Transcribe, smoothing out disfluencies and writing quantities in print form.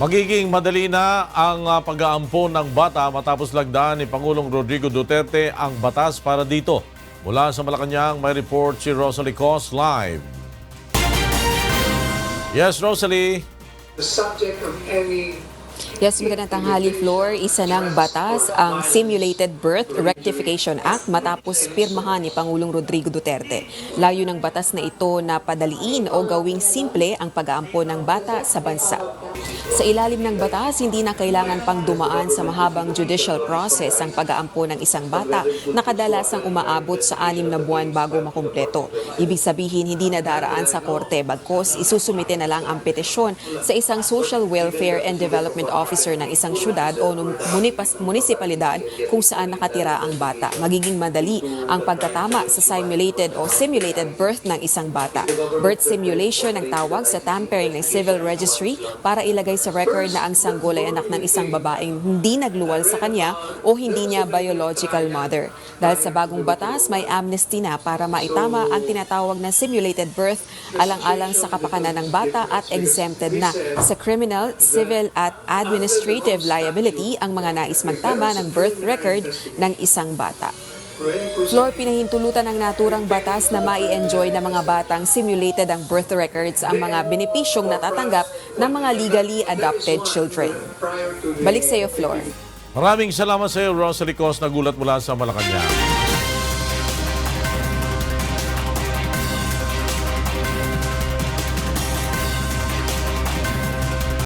Magiging madali na ang pag-aampon ng bata matapos lagdaan ni Pangulong Rodrigo Duterte ang batas para dito. Mula sa Malacanang, may report si Rosalie Cos live. Yes, Rosalie. The subject of any Yes, magandang tanghali, Floor. Isa ng batas ang Simulated Birth Rectification Act matapos pirmahan ni Pangulong Rodrigo Duterte. Layo ng batas na ito na padaliin o gawing simple ang pag-aampon ng bata sa bansa. Sa ilalim ng batas, hindi na kailangan pang dumaan sa mahabang judicial process ang pag-aampon ng isang bata na kadalasang umaabot sa 6 na buwan bago makumpleto. Ibig sabihin, hindi na daraan sa korte bagkos isusumite na lang ang petisyon sa isang Social Welfare and Development Officer ng isang syudad o munisipalidad kung saan nakatira ang bata. Magiging madali ang pagkatama sa simulated o simulated birth ng isang bata. Birth simulation ang tawag sa tampering ng civil registry para ilagay sa record na ang sanggol ay anak ng isang babaeng hindi nagluwal sa kanya o hindi niya biological mother. Dahil sa bagong batas, may amnesty na para maitama ang tinatawag na simulated birth alang-alang sa kapakanan ng bata at exempted na sa criminal, civil at administrative liability ang mga nais magtama ng birth record ng isang bata. Floor, pinahintulutan ng naturang batas na mai-enjoy ng mga batang simulated ang birth records ang mga benepisyong natatanggap ng mga legally adopted children. Balik sa iyo, Floor. Maraming salamat sa iyo, Rosalie Cos, nagulat mula sa Malacanang.